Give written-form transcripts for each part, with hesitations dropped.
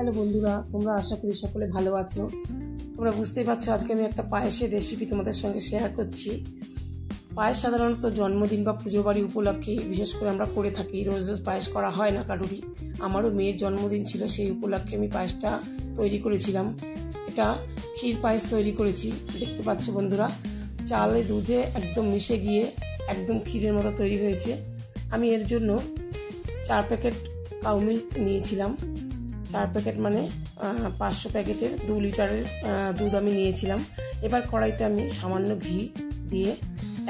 Hello বন্ধুরা, তোমরা আশা করি সকলে ভালো আছো। তোমরা বুঝতেই পারছো আজকে আমি একটা পায়েসের রেসিপি তোমাদের সঙ্গে শেয়ার করছি। পায়েস সাধারণত জন্মদিন বা পুজো বাড়ি উপলক্ষে বিশেষ করে আমরা করে থাকি। রোজ রোজ পায়েস করা হয় না কারোরই। আমারও মেয়ের জন্মদিন ছিল, সেই উপলক্ষে আমি পায়েসটা তৈরি করেছিলাম। এটা ক্ষীর পায়েস তৈরি করেছি। দেখতে পাচ্ছ বন্ধুরা, চালে দুধে একদম মিশে গিয়ে একদম ক্ষীরের মতো তৈরি হয়েছে। আমি এর জন্য 4 প্যাকেট কাউ মিল্ক নিয়েছিলাম। 4 প্যাকেট মানে 500 প্যাকেটের 2 লিটারের দুধ আমি নিয়েছিলাম। এবার কড়াইতে আমি সামান্য ঘি দিয়ে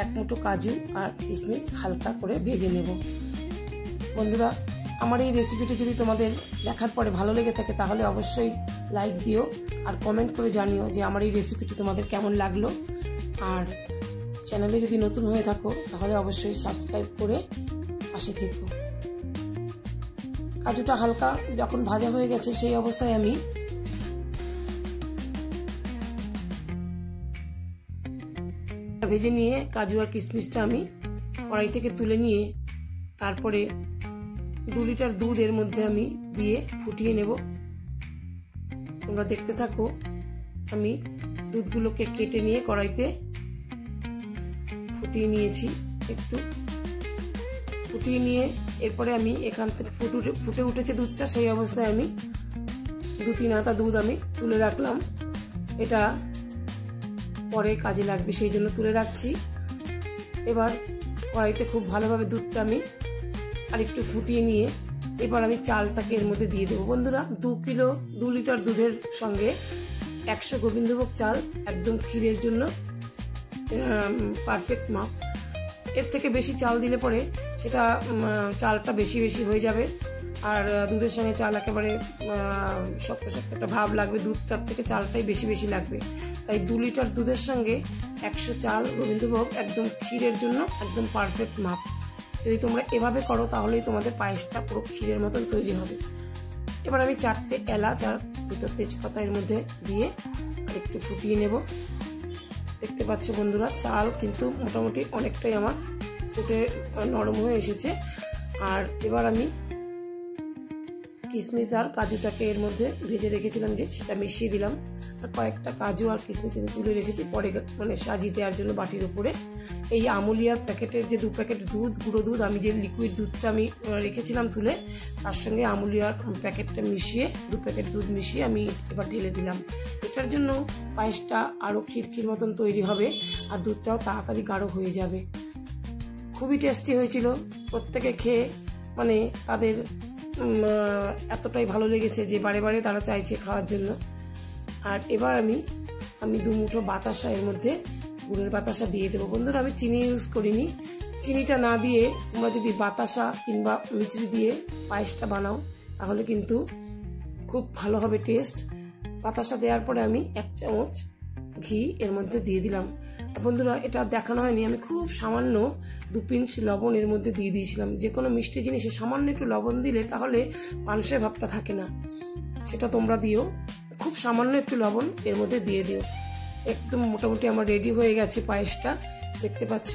1 মুঠো কাজু আর কিশমিশ হালকা করে ভেজে নেব। বন্ধুরা, আমার এই রেসিপিটি যদি তোমাদের দেখার পরে ভালো লেগে থাকে তাহলে অবশ্যই লাইক দিও আর কমেন্ট করে জানিও যে আমার এই রেসিপিটি তোমাদের কেমন লাগলো। আর চ্যানেলে যদি নতুন হয়ে থাকো তাহলে অবশ্যই সাবস্ক্রাইব করে পাশে থেকো। কাজুটা হালকা যখন ভাজা হয়ে গেছে সেই অবস্থায় আমি ভেজে নিয়ে কাজু আর কিশমিশটা আমি কড়াই থেকে তুলে নিয়ে তারপরে 2 লিটার দুধ এর মধ্যে আমি দিয়ে ফুটিয়ে নেব। তোমরা দেখতে থাকো। আমি দুধগুলোকে কেটে নিয়ে কড়াইতে ফুটিয়ে নিয়েছি। একটু ফুটিয়ে নিয়ে এরপরে আমি এখান থেকে ফুটে উঠেছে দুধটা, সেই অবস্থায় আমি 2-3 হাতা দুধ আমি তুলে রাখলাম। এটা পরে কাজে লাগবে সেই জন্য তুলে রাখছি। এবার কড়াইতে খুব ভালোভাবে দুধটা আমি আর একটু ফুটিয়ে নিয়ে এবার আমি চালটাকে এর মধ্যে দিয়ে দেবো। বন্ধুরা, 2 লিটার দুধের সঙ্গে 100 গোবিন্দভোগ চাল একদম ক্ষীরের জন্য পারফেক্ট মাপ। এর থেকে বেশি চাল দিলে পরে সেটা চালটা বেশি হয়ে যাবে আর দুধের সঙ্গে চাল একেবারে শক্ত শক্ত একটা ভাব লাগবে। দুধটার থেকে চালটাই বেশি লাগবে। তাই 2 লিটার দুধের সঙ্গে 100 চাল গোবিন্দভোগ একদম ক্ষীরের জন্য একদম পারফেক্ট মাপ। যদি তোমরা এভাবে করো তাহলেই তোমাদের পায়েসটা পুরো ক্ষীরের মতন তৈরি হবে। এবার আমি 4টে এলাচ আর 2টো তেজপাতা এর মধ্যে দিয়ে আর একটু ফুটিয়ে নেব। দেখতে পাচ্ছ বন্ধুরা, চাল কিন্তু মোটামুটি অনেকটাই আমার ফুটে নরম হয়ে এসেছে। আর এবার আমি কিশমিশ আর কাজুটাকে এর মধ্যে ভেজে রেখেছিলাম যে সেটা মিশিয়ে দিলাম। আর কয়েকটা কাজু আর কিশমিশ আমি তুলে রেখেছি পরে মানে সাজিয়ে দেওয়ার জন্য বাটির উপরে। এই আমুলিয়ার প্যাকেটের যে 2 প্যাকেট দুধ, গুঁড়ো দুধ, আমি যে লিকুইড দুধটা আমি রেখেছিলাম তুলে, তার সঙ্গে আমুলিয়ার প্যাকেটটা মিশিয়ে 2 প্যাকেট দুধ মিশিয়ে আমি এবার ঢেলে দিলাম। এটার জন্য পায়েসটা আরও ক্ষীর মতন তৈরি হবে আর দুধটাও তাড়াতাড়ি গাঢ় হয়ে যাবে। খুবই টেস্টি হয়েছিল। প্রত্যেকে খেয়ে মানে তাদের এতটাই ভালো লেগেছে যে বারে তারা চাইছে খাওয়ার জন্য। আর এবার আমি 2 মুঠো বাতাসা এর মধ্যে গুড়ের বাতাসা দিয়ে দেবো। বন্ধুরা, আমি চিনি ইউজ করিনি। চিনিটা না দিয়ে তোমরা যদি বাতাসা কিংবা মিছরি দিয়ে পায়েসটা বানাও তাহলে কিন্তু খুব ভালো হবে টেস্ট। বাতাসা দেওয়ার পরে আমি 1 চামচ ঘি এর মধ্যে দিয়ে দিলাম। বন্ধুরা, এটা দেখানো হয়নি, আমি খুব সামান্য 2 পিঞ্চ লবণ এর মধ্যে দিয়ে দিয়েছিলাম। যে কোনো মিষ্টি জিনিসে সামান্য একটু লবণ দিলে তাহলে পানসে ভাবটা থাকে না, সেটা তোমরা দিও। খুব সামান্য একটু লবণ এর মধ্যে দিয়ে দিও। একদম মোটামুটি আমার রেডি হয়ে গেছে পায়েসটা, দেখতে পাচ্ছ।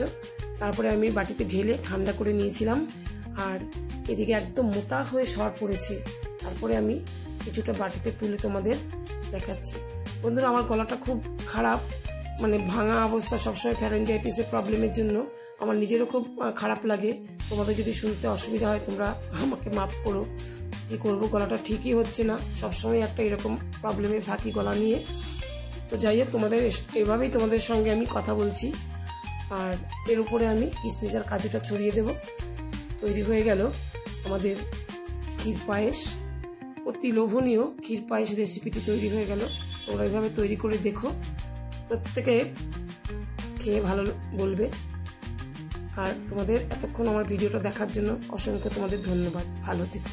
তারপরে আমি বাটিতে ঢেলে ঠান্ডা করে নিয়েছিলাম। আর এদিকে একদম মোটা হয়ে সর পড়েছে। তারপরে আমি কিছুটা বাটিতে তুলে তোমাদের দেখাচ্ছি। বন্ধুরা, আমার গলাটা খুব খারাপ, মানে ভাঙা অবস্থা সবসময় ফ্যারেঞ্জাইটিসের প্রবলেমের জন্য। আমার নিজেরও খুব খারাপ লাগে। তোমাদের যদি শুনতে অসুবিধা হয় তোমরা আমাকে মাফ করো। কি করবো, গলাটা ঠিকই হচ্ছে না। সবসময় একটা এরকম প্রবলেমে থাকি গলা নিয়ে। তো যাই হোক, তোমাদের এভাবেই তোমাদের সঙ্গে আমি কথা বলছি। আর এর উপরে আমি কিশমিশ আর কাজুটা ছড়িয়ে দেব। তৈরি হয়ে গেল আমাদের ক্ষীর পায়েস। অতি লোভনীয় ক্ষীর পায়েস রেসিপিটি তৈরি হয়ে গেল। তোমরা এইভাবে তৈরি করে দেখো, প্রত্যেকে খেয়ে ভালো বলবে। আর তোমাদের এতক্ষণ আমার ভিডিওটা দেখার জন্য অসংখ্য তোমাদের ধন্যবাদ। ভালো থেকো।